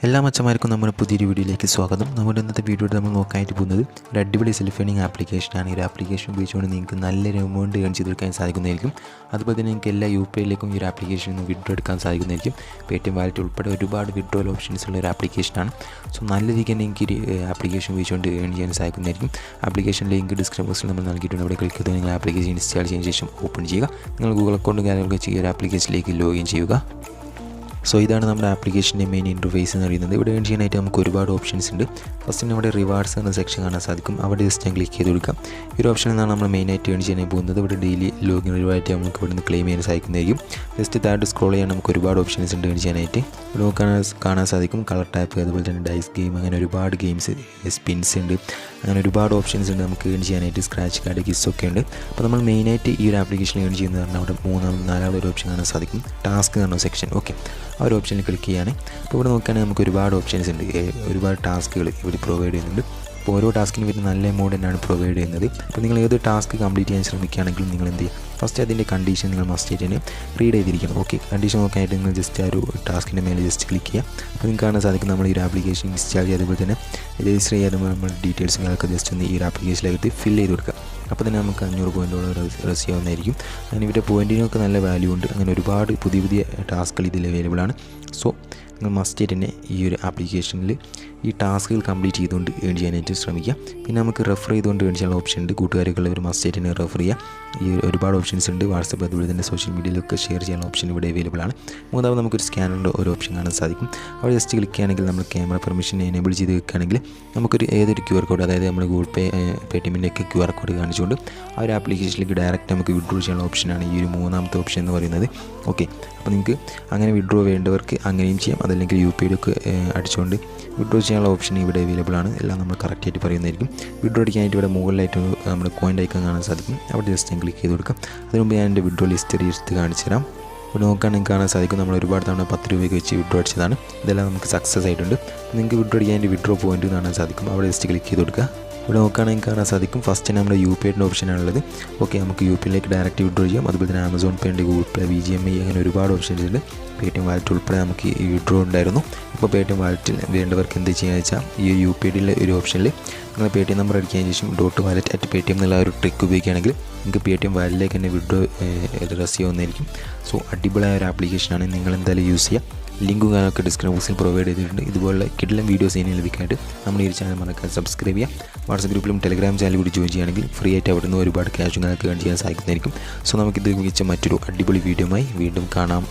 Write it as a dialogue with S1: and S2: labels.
S1: എല്ലാ മച്ചന്മാർക്കും നമ്മുടെ പുതിയൊരു വീഡിയോയിലേക്ക് സ്വാഗതം. നമ്മുടെ ഇന്നത്തെ വീഡിയോയിൽ നമ്മൾ നോക്കാനായിട്ട് പോകുന്നത് ഒരു അടിപൊളി സെൽഫ് ഏണിംഗ് ആപ്ലിക്കേഷനാണ്. ഈ ഒരു ആപ്ലിക്കേഷൻ ഉപയോഗിച്ചുകൊണ്ട് നിങ്ങൾക്ക് നല്ലൊരു എമൗണ്ട് ഏൺ ചെയ്തെടുക്കാൻ സാധിക്കുന്നതായിരിക്കും. അതുപോലെ തന്നെ നിങ്ങൾക്ക് എല്ലാ UPIയിലേക്കും ഈ ഒരു ആപ്ലിക്കേഷനിൽ നിന്ന് വിഡ്രോ എടുക്കാൻ സാധിക്കുന്നതായിരിക്കും. പേടിഎം വാലറ്റ് ഉൾപ്പെടെ ഒരുപാട് വിഡ്രോവൽ ഓപ്ഷൻസ് ഉള്ള ഒരു ആപ്ലിക്കേഷനാണ്. സോ നല്ല രീതിക്ക് തന്നെ നിങ്ങൾക്ക് ഈ ആപ്ലിക്കേഷൻ ഉപയോഗിച്ചുകൊണ്ട് ഏൺ ചെയ്യാൻ സാധിക്കുന്നതായിരിക്കും. ആപ്ലിക്കേഷൻ ലിങ്ക് ഡിസ്ക്രിപ്ഷൻ ബോക്സിൽ നമ്മൾ നൽകിയിട്ടുണ്ട്. അവിടെ ക്ലിക്ക് ചെയ്ത് നിങ്ങൾ ആപ്ലിക്കേഷൻ ഇൻസ്റ്റാൾ ചെയ്തതിന് ശേഷം ഓപ്പൺ ചെയ്യുക. നിങ്ങൾ ഗൂഗിൾ അക്കൗണ്ട് കാര്യങ്ങളൊക്കെ ഈ ഒരു ആപ്ലിക്കേഷനിലേക്ക് ലോഗിൻ ചെയ്യുക. സോ ഇതാണ് നമ്മുടെ ആപ്ലിക്കേഷൻ്റെ മെയിൻ ഇൻ്റർഫേസ് എന്ന് പറയുന്നത്. ഇവിടെ ഏൺ ചെയ്യാനായിട്ട് നമുക്ക് ഒരുപാട് ഓപ്ഷൻസ് ഉണ്ട്. ഫസ്റ്റ് നമ്മുടെ റിവാർഡ്സ് എന്ന സെക്ഷൻ കാണാൻ സാധിക്കും. അവിടെ ജസ്റ്റ് ഞാൻ ക്ലിക്ക് ചെയ്ത് കൊടുക്കാം. ഈ ഒരു ഓപ്ഷനിൽ നിന്നാണ് നമ്മൾ മെയിനായിട്ട് ഏൺ ചെയ്യാനായി പോകുന്നത്. ഇവിടെ ഡെയിലി ലോഗിൻ റിവാർഡായിട്ട് നമുക്ക് ഇവിടെ നിന്ന് ക്ലെയിം ചെയ്യാൻ സാധിക്കുന്നതായിരിക്കും. ജസ്റ്റ് താഴോട്ട് സ്ക്രോൾ ചെയ്യാൻ നമുക്ക് ഒരുപാട് ഓപ്ഷൻസ് ഉണ്ട് ഏൺ ചെയ്യാനായിട്ട്. ഇവിടെ കാണാൻ സാധിക്കും കളർ ടാപ്പ്, അതുപോലെ തന്നെ ഡൈസ് ഗെയിം, അങ്ങനെ ഒരുപാട് ഗെയിംസ്, സ്പിൻസ് ഉണ്ട്, അങ്ങനെ ഒരുപാട് ഓപ്ഷൻസ് ഉണ്ട് നമുക്ക് ഏൺ ചെയ്യാനായിട്ട്. സ്ക്രാച്ച് കാർഡ്, കിസ്സൊക്കെ ഉണ്ട്. അപ്പോൾ നമ്മൾ മെയിനായിട്ട് ഈ ഒരു ആപ്ലിക്കേഷനിൽ ഏൺ ചെയ്യുന്നത് പറഞ്ഞാൽ അവിടെ നാലാമതൊരു ഓപ്ഷൻ കാണാൻ സാധിക്കും, ടാസ്ക് എന്ന് പറഞ്ഞ സെക്ഷൻ. ഓക്കെ, ആ ഒരു ഓപ്ഷനിൽ ക്ലിക്ക് ചെയ്യാണ്. അപ്പോൾ ഇവിടെ നോക്കുകയാണെങ്കിൽ നമുക്ക് ഒരുപാട് ഓപ്ഷൻസ് ഉണ്ട്, ഒരുപാട് ടാസ്കുകൾ ഇവിടെ പ്രൊവൈഡ് ചെയ്യുന്നുണ്ട്. അപ്പോൾ ഓരോ ടാസ്കിന് വരുന്ന നല്ല എമൗണ്ട് തന്നെയാണ് പ്രൊവൈഡ് ചെയ്യുന്നത്. അപ്പോൾ നിങ്ങൾ ഏത് ടാസ്ക് കംപ്ലീറ്റ് ചെയ്യാൻ ശ്രമിക്കുകയാണെങ്കിലും നിങ്ങൾ എന്ത് ചെയ്യുക, ഫസ്റ്റ് അതിൻ്റെ കണ്ടീഷൻ നിങ്ങൾ മസ്റ്റായിട്ട് തന്നെ റീഡ് ചെയ്തിരിക്കണം. ഓക്കെ, കണ്ടീഷൻ നോക്കാനായിട്ട് നിങ്ങൾ ജസ്റ്റ് ആ ഒരു ടാസ്കിൻ്റെ മേലെ ജസ്റ്റ് ക്ലിക്ക് ചെയ്യുക. അപ്പോൾ നിങ്ങൾക്ക് കാണാൻ സാധിക്കും നമ്മൾ ഈ ഒരു ആപ്ലിക്കേഷൻ ഇൻസ്റ്റാൾ ചെയ്യുക, അതുപോലെ തന്നെ രജിസ്റ്റർ ചെയ്യാതെ നമ്മൾ ഡീറ്റെയിൽസുകളൊക്കെ ജസ്റ്റ് ഒന്ന് ഈ ഒരു ആപ്ലിക്കേഷനിലേക്ക് ഫില്ല് ചെയ്ത് കൊടുക്കുക. അപ്പോൾ തന്നെ നമുക്ക് 500 പോയിൻറ്റോളം റെസീവ് ആവുന്നതായിരിക്കും. അങ്ങനെ ഇവരുടെ പോയിൻറ്റിനൊക്കെ നല്ല വാല്യൂ ഉണ്ട്. അങ്ങനെ ഒരുപാട് പുതിയ ടാസ്കുകൾ ഇതിൽ അവൈലബിൾ ആണ്. സോ നിങ്ങൾ മസ്റ്റായിട്ട് തന്നെ ഈ ഒരു ആപ്ലിക്കേഷനിൽ ഈ ടാസ്കുകൾ കംപ്ലീറ്റ് ചെയ്തുകൊണ്ട് ഏൺ ചെയ്യാനായിട്ട് ശ്രമിക്കുക. പിന്നെ നമുക്ക് റെഫർ ചെയ്തുകൊണ്ട് ഏൺ ചെയ്യാനുള്ള ഓപ്ഷൻ ഉണ്ട്. കൂട്ടുകാർക്കുള്ളവർ മസ്റ്റായിട്ട് തന്നെ റെഫർ ചെയ്യുക. ഈ ഒരുപാട് ഓപ്ഷൻസ് ഉണ്ട്. വാട്സപ്പ് അതുപോലെ തന്നെ സോഷ്യൽ മീഡിയയിലൊക്കെ ഷെയർ ചെയ്യാനുള്ള ഓപ്ഷൻ ഇവിടെ അവൈലബിൾ ആണ്. മൂന്നാമത് നമുക്കൊരു സ്കാനറിൻ്റെ ഒരു ഓപ്ഷൻ കാണാൻ സാധിക്കും. അവിടെ ജസ്റ്റ് ക്ലിക്ക് ചെയ്യുകയാണെങ്കിൽ നമ്മൾ ക്യാമറ പെർമിഷൻ എനേബിൾ ചെയ്ത് വെക്കുകയാണെങ്കിൽ നമുക്കൊരു ഏതൊരു QR കോഡ്, അതായത് നമ്മൾ ഗൂഗിൾ പേ, പേടിഎമ്മിൻ്റെ ഒക്കെ QR കോഡ് കാണിച്ചുകൊണ്ട് ആ ഒരു ആപ്ലിക്കേഷനിലേക്ക് ഡയറക്റ്റ് നമുക്ക് വിഡ്രോ ചെയ്യാനുള്ള ഓപ്ഷനാണ് ഈ ഒരു മൂന്നാമത്തെ ഓപ്ഷൻ എന്ന് പറയുന്നത്. ഓക്കെ, അപ്പോൾ നിങ്ങൾക്ക് അങ്ങനെ വിഡ്രോ വേണ്ടവർക്ക് അങ്ങനെയും ചെയ്യാം. അതല്ലെങ്കിൽ UPIയിലൊക്കെ അടിച്ചുകൊണ്ട് വിഡ്രോ ചെയ്യാനുള്ള ഓപ്ഷൻ ഇവിടെ അവൈലബിൾ ആണ്. എല്ലാം നമ്മൾ കറക്റ്റായിട്ട് പറയുന്നതായിരിക്കും. വിഡ്രോ അടിക്കാനായിട്ട് ഇവിടെ മുകളിലായിട്ട് നമ്മുടെ കോയിൻ ഐക്കൺ കാണാൻ സാധിക്കും. അവിടെ ജസ്റ്റ് ഞാൻ ക്ലിക്ക് ചെയ്ത് കൊടുക്കാം. അതിന് മുമ്പ് ഞാൻ എൻ്റെ വിഡ്രോ ഹിസ്റ്ററി എടുത്ത് കാണിച്ചു തരാം. ഇവിടെ നോക്കുകയാണെങ്കിൽ കാണാൻ സാധിക്കും നമ്മൾ ഒരുപാട് തവണ 10 രൂപയ്ക്ക് വെച്ച് വിഡ്രോ അടിച്ചതാണ്. ഇതെല്ലാം നമുക്ക് സക്സസ് ആയിട്ടുണ്ട്. നിങ്ങൾക്ക് വിഡ്രോ അടിക്കാൻ വിഡ്രോ പോയിന്റ് കാണാൻ സാധിക്കും. അവിടെ ജസ്റ്റ് ക്ലിക്ക് ചെയ്ത് കൊടുക്കുക. ഇവിടെ നോക്കുകയാണെങ്കിൽ കാണാൻ സാധിക്കും ഫസ്റ്റ് നമ്മുടെ UPIയുടെ ഓപ്ഷനാണുള്ളത്. ഓക്കെ, നമുക്ക് UPIയിലേക്ക് ഡയറക്റ്റ് വിഡ്രോ ചെയ്യാം. അതുപോലെ തന്നെ ആമസോൺ പേ ഉണ്ട്, ഗൂഗിൾ പേ, BGMI, അങ്ങനെ ഒരുപാട് ഓപ്ഷൻസ് ഉണ്ട്. പേടിഎം വാലറ്റ് ഉൾപ്പെടെ നമുക്ക് ഈ വിഡ്രോ ഉണ്ടായിരുന്നു. ഇപ്പോൾ പേടിഎം വാലറ്റിൽ വേണ്ടവർക്ക് എന്ത് ചെയ്യുക വെച്ചാൽ ഈ UPIയുടെ ഒരു ഓപ്ഷനിൽ നിങ്ങൾ പേടിഎം നമ്പർ അടിച്ചതിന് ശേഷം .wallet@paytm എന്നുള്ള ഒരു ട്രിക്ക് ഉപയോഗിക്കുകയാണെങ്കിൽ നിങ്ങൾക്ക് പേടിഎം വാലറ്റിലേക്ക് തന്നെ വിഡ്രോ റെസീവ് ആവുന്നതായിരിക്കും. സോ അടിപൊളിയായ ഒരു ആപ്ലിക്കേഷനാണ്, നിങ്ങൾ എന്തായാലും യൂസ് ചെയ്യുക. ലിങ്കും കാര്യമൊക്കെ ഡിസ്ക്രിപ്ഷൻ ബോക്സിൽ പ്രൊവൈഡ് ചെയ്തിട്ടുണ്ട്. ഇതുപോലെ കിടിലൻ വീഡിയോസ് ഇനി ലഭിക്കാനായിട്ട് നമ്മുടെ ഈ ചാനൽ മറക്കാൻ സബ്സ്ക്രൈബ് ചെയ്യുക. വാട്സപ്പ് ഗ്രൂപ്പിലും ടെലിഗ്രാം ചാനൽ കൂടി ജോയിൻ ചെയ്യുകയാണെങ്കിൽ ഫ്രീ ആയിട്ട് അവിടെ നിന്ന് ഒരുപാട് ക്യാഷും കാര്യമൊക്കെ ഏൺ ചെയ്യാൻ സാധിക്കുന്നതായിരിക്കും. സോ നമുക്കിത് മികച്ച മറ്റൊരു അടിപൊളി വീഡിയോയുമായി വീണ്ടും കാണാം.